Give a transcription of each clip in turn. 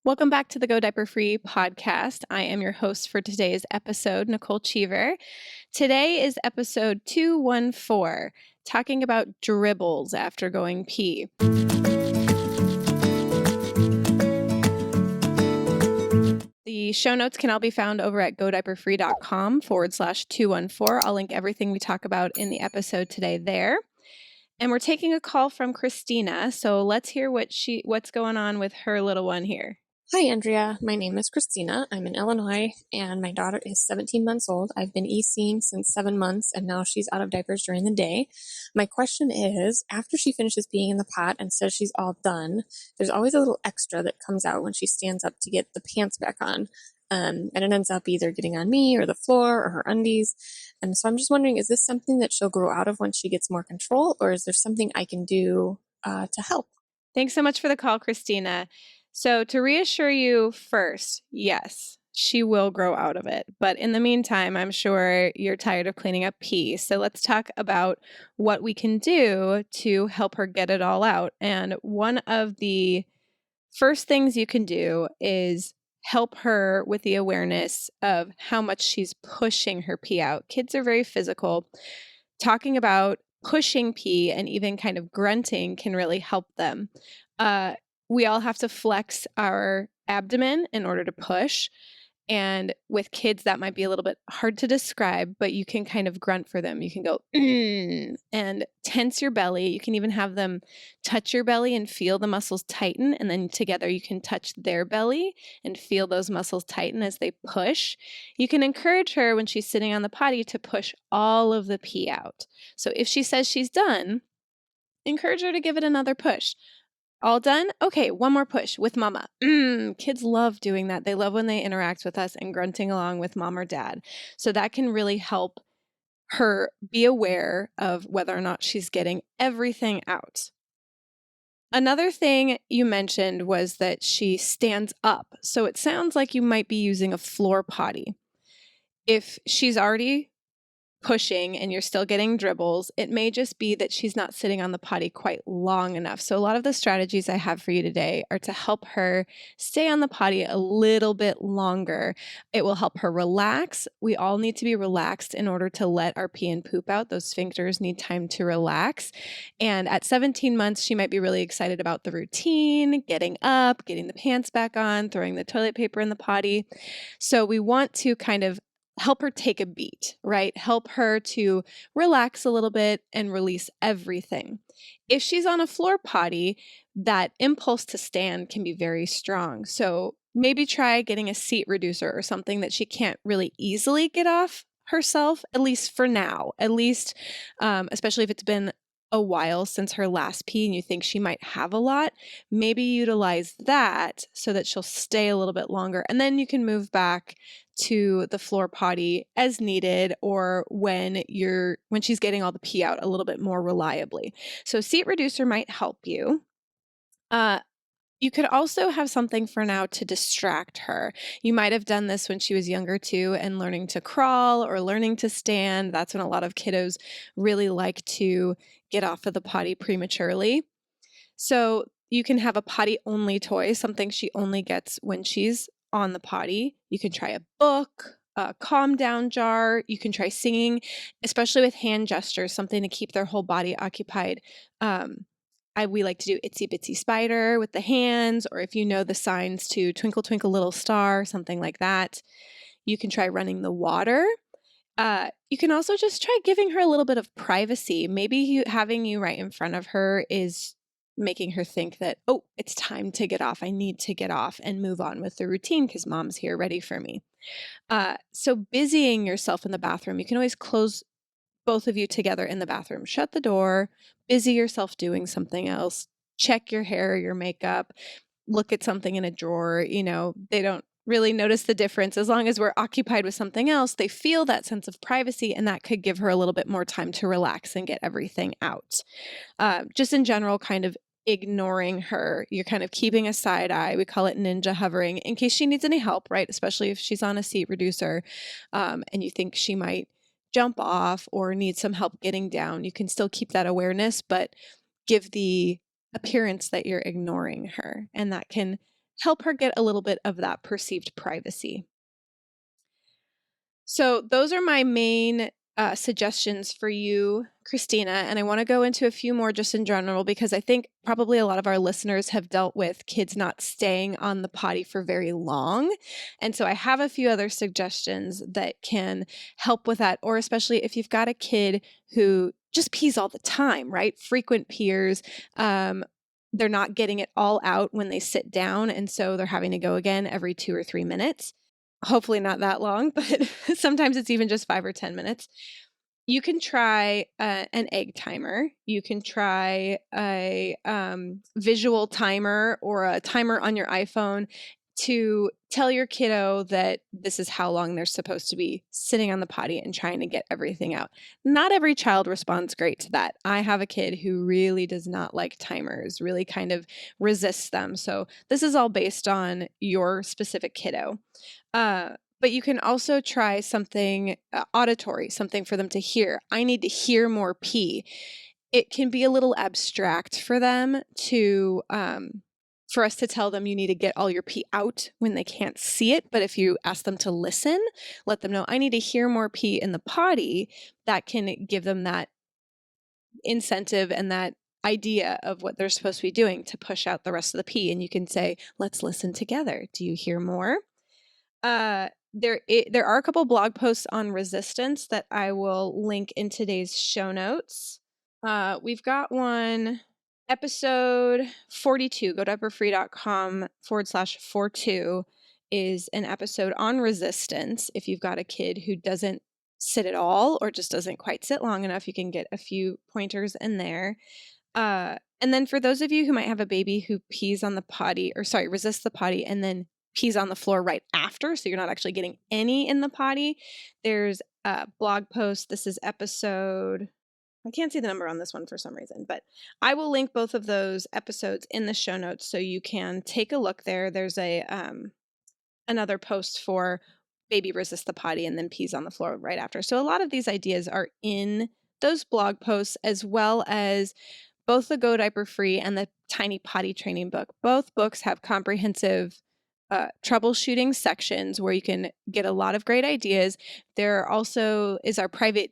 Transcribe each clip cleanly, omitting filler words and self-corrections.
Welcome back to the Go Diaper Free podcast. I am your host for today's episode, Nicole Cheever. Today is episode 214, talking about dribbles after going pee. The show notes can all be found over at godiaperfree.com/214. I'll link everything we talk about in the episode today there. And we're taking a call from Christina, so let's hear what's going on with her little one here. Hi, Andrea. My name is Christina. I'm in Illinois, and my daughter is 17 months old. I've been e-seeing since 7 months, and now she's out of diapers during the day. My question is, after she finishes peeing in the pot and says she's all done, there's always a little extra that comes out when she stands up to get the pants back on. And it ends up either getting on me or the floor or her undies. And so I'm just wondering, is this something that she'll grow out of once she gets more control, or is there something I can do to help? Thanks so much for the call, Christina. So to reassure you first, yes, she will grow out of it. But in the meantime, I'm sure you're tired of cleaning up pee. So let's talk about what we can do to help her get it all out. And one of the first things you can do is help her with the awareness of how much she's pushing her pee out. Kids are very physical. Talking about pushing pee and even kind of grunting can really help them. We all have to flex our abdomen in order to push. And with kids, that might be a little bit hard to describe, but you can kind of grunt for them. You can go, and tense your belly. You can even have them touch your belly and feel the muscles tighten. And then together you can touch their belly and feel those muscles tighten as they push. You can encourage her when she's sitting on the potty to push all of the pee out. So if she says she's done, encourage her to give it another push. All done? Okay, one more push with mama. Kids love doing that. They love when they interact with us and grunting along with mom or dad. So that can really help her be aware of whether or not she's getting everything out. Another thing you mentioned was that she stands up. So it sounds like you might be using a floor potty. If she's already pushing and you're still getting dribbles, it may just be that she's not sitting on the potty quite long enough. So a lot of the strategies I have for you today are to help her stay on the potty a little bit longer. It will help her relax. We all need to be relaxed in order to let our pee and poop out. Those sphincters need time to relax. And at 17 months, she might be really excited about the routine, getting up, getting the pants back on, throwing the toilet paper in the potty. So we want to kind of help her take a beat, right? Help her to relax a little bit and release everything. If she's on a floor potty, that impulse to stand can be very strong. So maybe try getting a seat reducer or something that she can't really easily get off herself, at least for now, especially if it's been a while since her last pee and you think she might have a lot, maybe utilize that so that she'll stay a little bit longer. And then you can move back to the floor potty as needed or when she's getting all the pee out a little bit more reliably. So seat reducer might help you. You could also have something for now to distract her. You might have done this when she was younger too, and learning to crawl or learning to stand. That's when a lot of kiddos really like to get off of the potty prematurely. So you can have a potty only toy, something she only gets when she's on the potty. You can try a book, a calm down jar. You can try singing, especially with hand gestures, something to keep their whole body occupied. We like to do Itsy Bitsy Spider with the hands, or if you know the signs to Twinkle Twinkle Little Star, something like that. You can try running the water. You can also just try giving her a little bit of privacy. Maybe having you right in front of her is making her think that, oh, it's time to get off. I need to get off and move on with the routine because mom's here ready for me. So busying yourself in the bathroom, you can always close both of you together in the bathroom. Shut the door, busy yourself doing something else, check your hair, your makeup, look at something in a drawer. They don't really notice the difference. As long as we're occupied with something else, they feel that sense of privacy, and that could give her a little bit more time to relax and get everything out. Just in general, kind of ignoring her. You're kind of keeping a side eye. We call it ninja hovering in case she needs any help, right? Especially if she's on a seat reducer and you think she might jump off or need some help getting down. You can still keep that awareness, but give the appearance that you're ignoring her. And that can help her get a little bit of that perceived privacy. So those are my main suggestions for you, Christina. And I want to go into a few more just in general, because I think probably a lot of our listeners have dealt with kids not staying on the potty for very long. And so I have a few other suggestions that can help with that, or especially if you've got a kid who just pees all the time, right? Frequent peers. They're not getting it all out when they sit down. And so they're having to go again every 2 or 3 minutes. Hopefully not that long, but sometimes it's even just 5 or 10 minutes. You can try an egg timer. You can try a visual timer or a timer on your iPhone to tell your kiddo that this is how long they're supposed to be sitting on the potty and trying to get everything out. Not every child responds great to that. I have a kid who really does not like timers, really kind of resists them. So this is all based on your specific kiddo. But you can also try something auditory, something for them to hear. I need to hear more pee. It can be a little abstract for them to, for us to tell them you need to get all your pee out when they can't see it. But if you ask them to listen, let them know, I need to hear more pee in the potty, that can give them that incentive and that idea of what they're supposed to be doing to push out the rest of the pee. And you can say, let's listen together. Do you hear more? There are a couple blog posts on resistance that I will link in today's show notes. We've got one, episode 42, go to upperfree.com/42 is an episode on resistance. If you've got a kid who doesn't sit at all or just doesn't quite sit long enough, you can get a few pointers in there. And then for those of you who might have a baby who pees on the potty, or sorry, resists the potty and then pees on the floor right after, so you're not actually getting any in the potty, there's a blog post. This is episode, I can't see the number on this one for some reason, but I will link both of those episodes in the show notes so you can take a look there. There's a another post for baby resists the potty and then pees on the floor right after. So a lot of these ideas are in those blog posts, as well as both the Go Diaper Free and the Tiny Potty Training book. Both books have comprehensive troubleshooting sections where you can get a lot of great ideas. There also is our private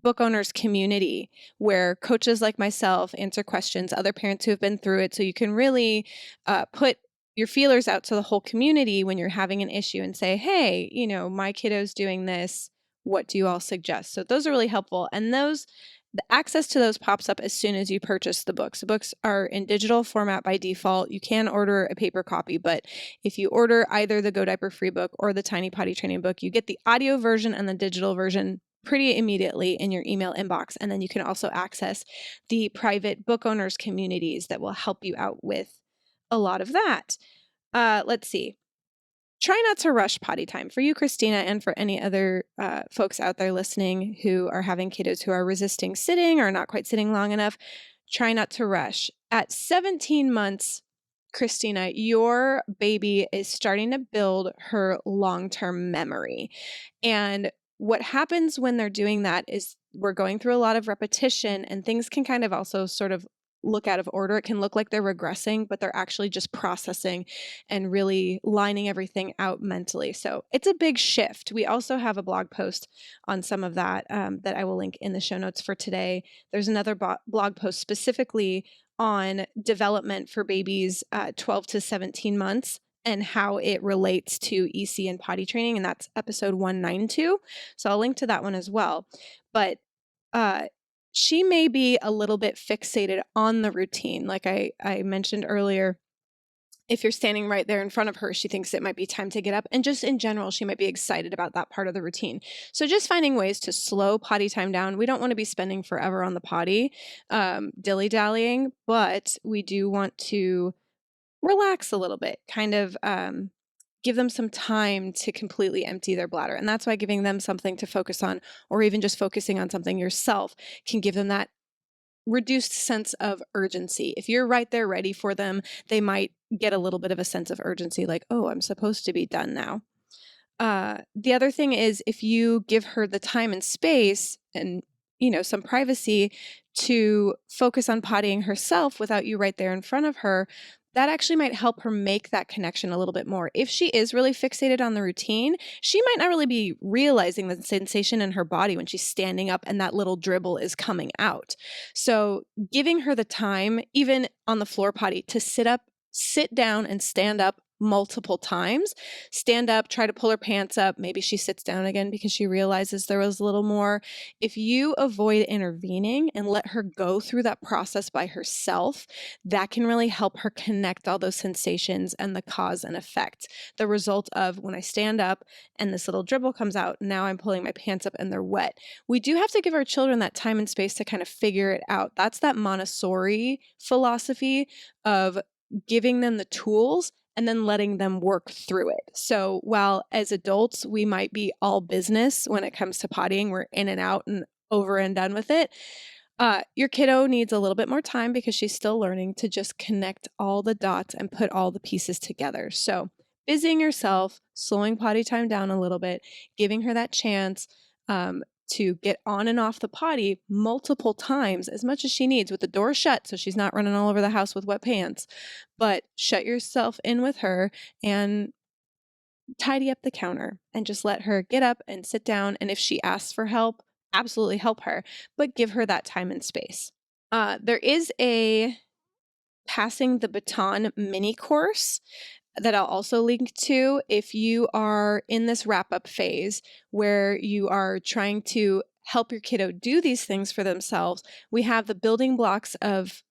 book owners community where coaches like myself answer questions, other parents who have been through it. So you can really put your feelers out to the whole community when you're having an issue and say, hey, you know, my kiddo's doing this. What do you all suggest? So those are really helpful. And the access to those pops up as soon as you purchase the books. The books are in digital format by default. You can order a paper copy, but if you order either the Go Diaper Free book or the Tiny Potty Training book, you get the audio version and the digital version pretty immediately in your email inbox. And then you can also access the private book owners communities that will help you out with a lot of that. Let's see. Try not to rush potty time for you, Christina, and for any other folks out there listening who are having kiddos who are resisting sitting or not quite sitting long enough. Try not to rush. At 17 months, Christina, your baby is starting to build her long-term memory. And what happens when they're doing that is we're going through a lot of repetition, and things can kind of also sort of look out of order. It can look like they're regressing, but they're actually just processing and really lining everything out mentally. So it's a big shift. We also have a blog post on some of that that I will link in the show notes for today. There's another blog post specifically on development for babies 12 to 17 months and how it relates to EC and potty training. And that's episode 192. So I'll link to that one as well. But she may be a little bit fixated on the routine. Like I mentioned earlier, if you're standing right there in front of her, she thinks it might be time to get up. And just in general, she might be excited about that part of the routine. So just finding ways to slow potty time down. We don't want to be spending forever on the potty, dilly-dallying, but we do want to relax a little bit, kind of give them some time to completely empty their bladder. And that's why giving them something to focus on, or even just focusing on something yourself, can give them that reduced sense of urgency. If you're right there ready for them, they might get a little bit of a sense of urgency, like, oh, I'm supposed to be done now. The other thing is, if you give her the time and space and, you know, some privacy to focus on pottying herself without you right there in front of her, that actually might help her make that connection a little bit more. If she is really fixated on the routine, she might not really be realizing the sensation in her body when she's standing up and that little dribble is coming out. So giving her the time, even on the floor potty, to sit down and stand up multiple times. Stand up, try to pull her pants up. Maybe she sits down again because she realizes there was a little more. If you avoid intervening and let her go through that process by herself, that can really help her connect all those sensations and the cause and effect. The result of when I stand up and this little dribble comes out, now I'm pulling my pants up and they're wet. We do have to give our children that time and space to kind of figure it out. That's that Montessori philosophy of giving them the tools and then letting them work through it. So while as adults, we might be all business when it comes to pottying, we're in and out and over and done with it. Your kiddo needs a little bit more time because she's still learning to just connect all the dots and put all the pieces together. So busying yourself, slowing potty time down a little bit, giving her that chance to get on and off the potty multiple times, as much as she needs, with the door shut so she's not running all over the house with wet pants. But shut yourself in with her and tidy up the counter and just let her get up and sit down. And if she asks for help, absolutely help her, but give her that time and space. There is a passing the baton mini course that I'll also link to if you are in this wrap-up phase where you are trying to help your kiddo do these things for themselves. We have the building blocks of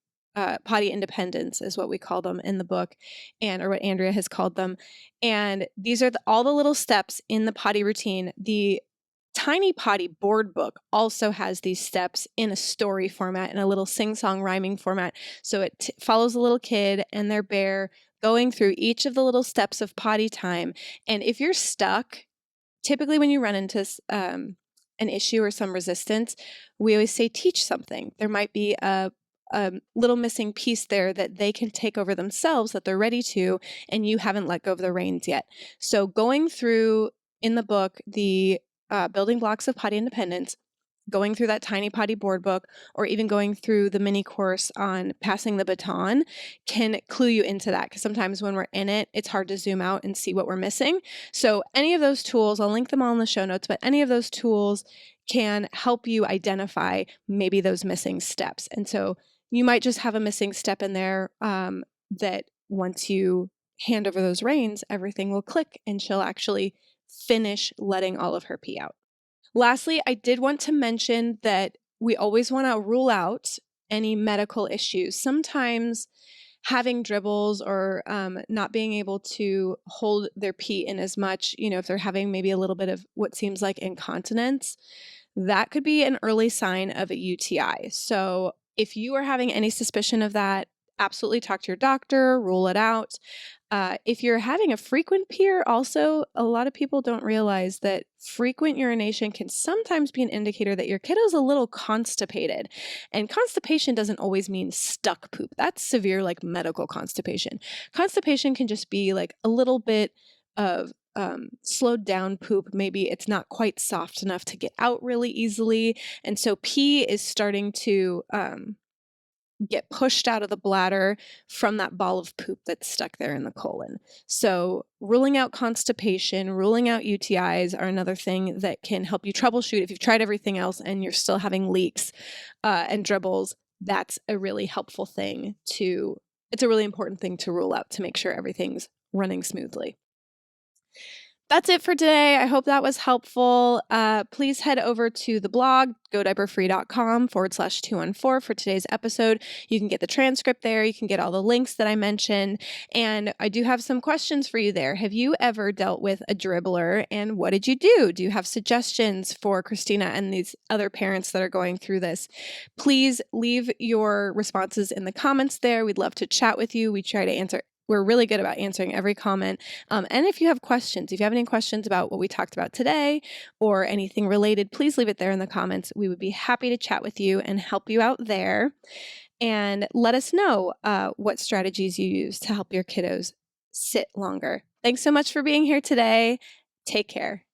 potty independence is what we call them in the book, or what Andrea has called them. And these are all the little steps in the potty routine. The Tiny Potty board book also has these steps in a story format, in a little sing-song rhyming format. So it follows a little kid and their bear going through each of the little steps of potty time. And if you're stuck, typically when you run into an issue or some resistance, we always say teach something. There might be a little missing piece there that they can take over themselves, that they're ready to, and you haven't let go of the reins yet. So going through in the book the building blocks of potty independence, going through that Tiny Potty board book, or even going through the mini course on passing the baton can clue you into that, because sometimes when we're in it, it's hard to zoom out and see what we're missing. So any of those tools, I'll link them all in the show notes, but any of those tools can help you identify maybe those missing steps. And so you might just have a missing step in there that once you hand over those reins, everything will click and she'll actually finish letting all of her pee out. Lastly, I did want to mention that we always want to rule out any medical issues. Sometimes having dribbles or not being able to hold their pee in as much, if they're having maybe a little bit of what seems like incontinence, that could be an early sign of a UTI. So if you are having any suspicion of that, absolutely talk to your doctor, rule it out. If you're having a frequent peer, also, a lot of people don't realize that frequent urination can sometimes be an indicator that your kiddo's a little constipated. And constipation doesn't always mean stuck poop. That's severe, like medical constipation. Constipation can just be like a little bit of slowed down poop. Maybe it's not quite soft enough to get out really easily. And so pee is starting to get pushed out of the bladder from that ball of poop that's stuck there in the colon. So ruling out constipation, ruling out UTIs are another thing that can help you troubleshoot. If you've tried everything else and you're still having leaks and dribbles, that's a really helpful thing it's a really important thing to rule out to make sure everything's running smoothly. That's it for today. I hope that was helpful. Please head over to the blog, godiaperfree.com/214 for today's episode. You can get the transcript there. You can get all the links that I mentioned. And I do have some questions for you there. Have you ever dealt with a dribbler, and what did you do? Do you have suggestions for Christina and these other parents that are going through this? Please leave your responses in the comments there. We'd love to chat with you. We're really good about answering every comment. And if you have questions, if you have any questions about what we talked about today or anything related, please leave it there in the comments. We would be happy to chat with you and help you out there. And let us know what strategies you use to help your kiddos sit longer. Thanks so much for being here today. Take care.